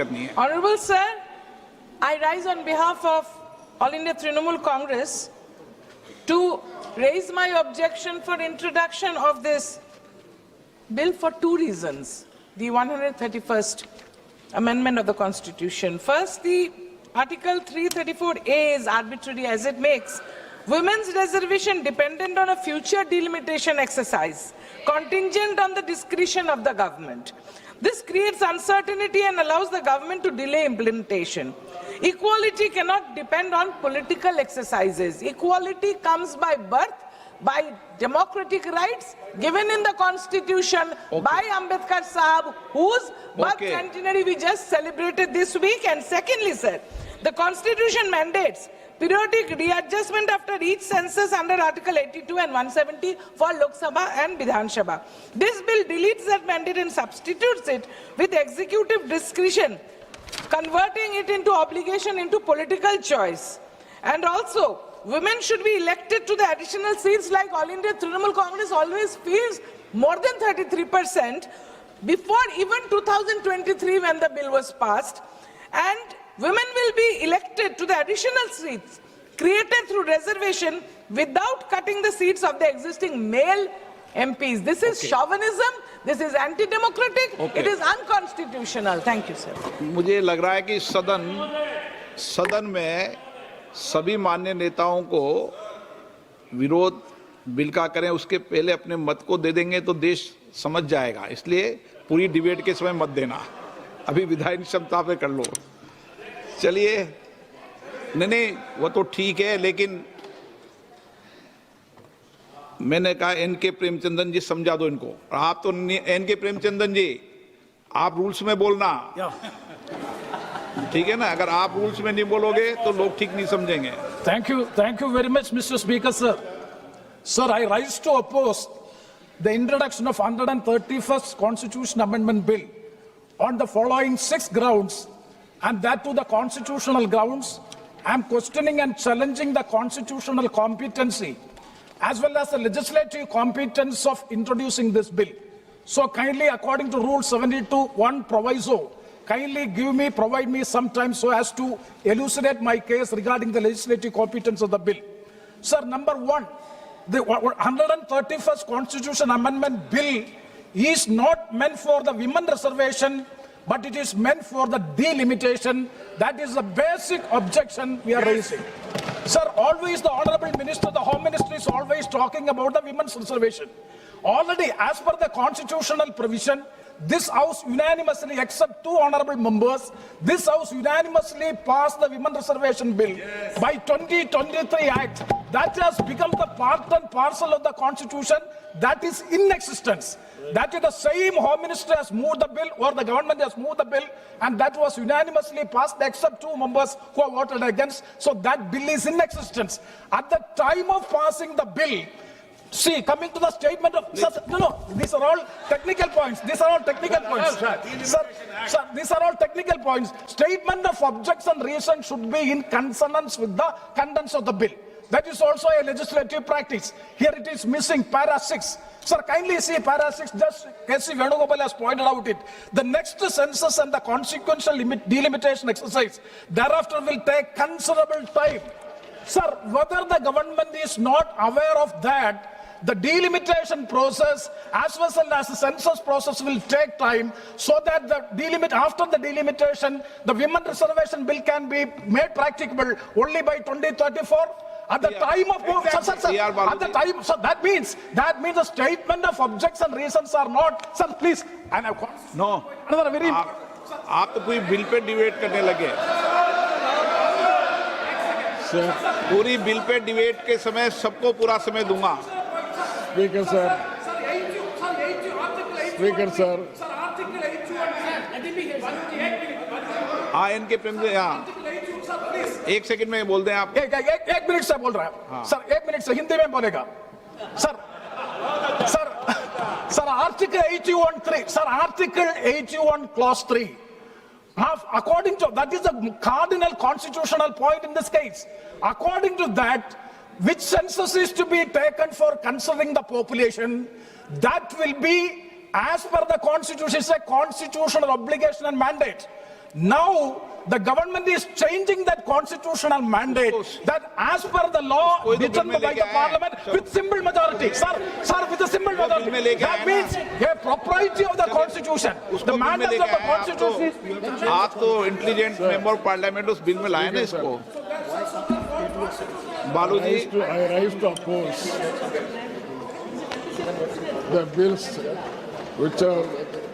दिक्कत नहीं है। Honorable Sir, I rise on behalf of All India Trinamool Congress to raise my objection for introduction of this bill for two reasons. The 131st Amendment of the Constitution. First, the Article 334A is arbitrary as it makes women's reservation dependent on a future delimitation exercise, contingent on the discretion of the government. This creates uncertainty and allows the government to delay implementation. Equality cannot depend on political exercises. Equality comes by birth, by democratic rights given in the Constitution by Ambedkar Sahab, whose birth centenary we just celebrated this week. And secondly, sir, the Constitution mandates periodic readjustment after each census under Article 82 and 170 for Lok Sabha and Vidhan Sabha. This bill deletes that mandate and substitutes it with executive discretion, converting it into obligation into political choice. And also, women should be elected to the additional seats like All India Trinamool Congress always feels more than 33% before even 2023 when the bill was passed. And women will be elected to the additional seats created through reservation without cutting the seats of the existing male MPs. This is chauvinism, this is anti-democratic, it is unconstitutional. Thank you, sir. मुझे लग रहा है कि सदन में सभी मान्य नेताओं को विरोध बिल का करें, उसके पहले अपने मत को दे देंगे तो देश समझ जाएगा। इसलिए पूरी डिबेट के समय मत देना, अभी विधायी क्षमता पे कर लो। चलिए, नहीं वो तो ठीक है, लेकिन मैंने कहा एन.के. प्रेमचंदन जी समझा दो इनको। आप तो एन.के. प्रेमचंदन जी, आप रूल्स में बोलना, ठीक है ना? अगर आप रूल्स में नहीं बोलोगे तो लोग ठीक नहीं समझेंगे। Thank you very much, Mr. Speaker, sir. Sir, I rise to oppose the introduction of 131st Constitution Amendment Bill on the following 6 grounds, and that to the constitutional grounds. I am questioning and challenging the constitutional competency as well as the legislative competence of introducing this bill. So kindly, according to Rule 72(1) proviso, kindly provide me some time so as to elucidate my case regarding the legislative competence of the bill. Sir, number one, the 131st Constitution Amendment Bill is not meant for the women reservation, but it is meant for the delimitation. That is the basic objection we are raising. Sir, always the Honorable Minister, the Home Ministry is always talking about the women's reservation. Already, as per the constitutional provision, this House unanimously, except 2 honorable members, this House unanimously passed the Women Reservation Bill by 2023 Act. That has become the part and parcel of the Constitution that is in existence. That is the same Home Minister has moved the bill, or the government has moved the bill, and that was unanimously passed except 2 members who have voted against. So that bill is in existence. At the time of passing the bill, see, coming to the statement of... No, these are all technical points. These are all technical points. Sir, these are all technical points. Statement of objects and reasons should be in consonance with the contents of the bill. That is also a legislative practice. Here it is missing, para 6. Sir, kindly see para 6, just K.C. Venugopal has pointed out it. The next census and the consequential delimitation exercise thereafter will take considerable time. Sir, whether the government is not aware of that, the delimitation process as well as the census process will take time, so that after the delimitation, the women reservation bill can be made practicable only by 2034. At the time of at the time, so that means the statement of objects and reasons are not. Sir, please. And no. Another very. आप तो पूरी bill pay debate करने लगे। पूरी bill pay debate के समय सबको पूरा समय दूंगा। Speaker sir. Speaker sir. हाँ, इनके प्रेम से हाँ। 1 सेकंड में बोल दें आप। एक मिनट से बोल रहा है सर, 1 मिनट से हिंदी में बोलेगा sir. Article 81(3), sir, Article 81 Clause 3. According to that is the cardinal constitutional point in this case. According to that, which census is to be taken for considering the population, that will be as per the constitution. It's a constitutional obligation and mandate. Now, the government is changing that constitutional mandate that as per the law कोई तो bill determined में by लेके the आया है। parliament with simple majority. Sir, with a simple bill में majority. लेके आया That है means a propriety of the constitution. उसको The बिल में mandate लेके of the आए हैं, constitution. आप तो इंटेलिजेंट मेंबर ऑफ पार्लियामेंट उस बिल में लाए ना इसको बालू जी I rise to oppose the bills which have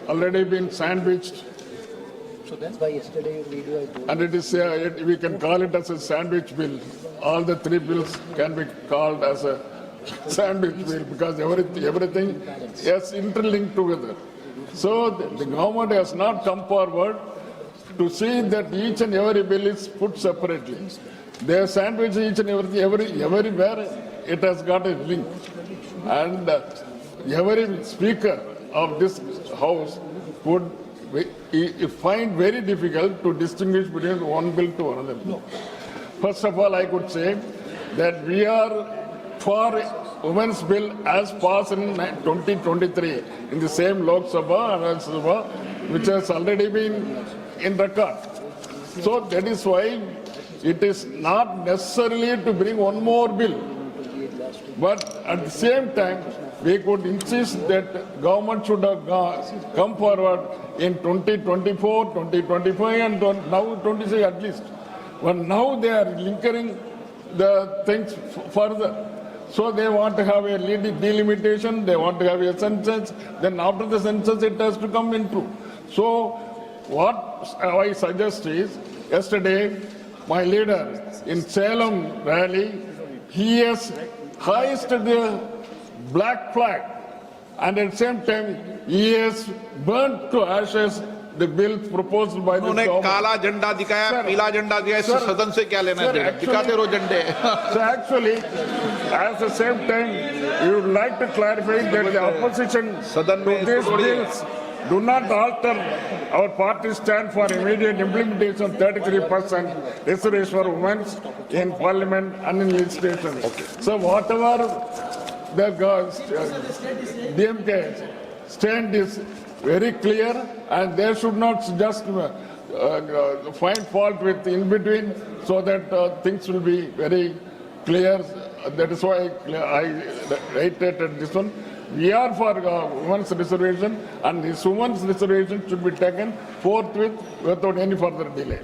already been sandwiched. So that's why yesterday video I told. And it is, we can call it as a sandwich bill. All the three bills can be called as a sandwich bill because everything is interlinked together. So the government has not come forward to see that each and every bill is put separately. They have sandwiched each and everywhere it has got a link. And every speaker of this house would find very difficult to distinguish between one bill to another bill. First of all, I could say that we are for women's bill as passed in 2023 in the same Lok Sabha and Rajya Sabha, which has already been in record. So that is why it is not necessarily to bring one more bill. But at the same time, we could insist that government should have come forward in 2024, 2025 and now 26 at least. But now they are linking the things further. So they want to have a delimitation, they want to have a census, then after the census it has to come into. So what I suggest is, yesterday my leader in Salem rally, he has hoisted the black flag and at the same time he has burnt to ashes the bill proposed by the उन्होंने government. काला झंडा दिखाया Sir, पीला झंडा दिखाया इससे sir, सदन से क्या लेना sir, देना actually- दिखाते रहो झंडे So actually, at the same time, we would like to clarify that the opposition सदन में to these इसको छोड़िए। bills do not alter our party stand for immediate implementation 33% reservation for women in parliament and in legislation. So whatever the DMK stand is very clear and they should not just find fault with in between so that things will be very clear. That is why I reiterated this one. We are for women's reservation and this women's reservation should be taken forthwith without any further delay.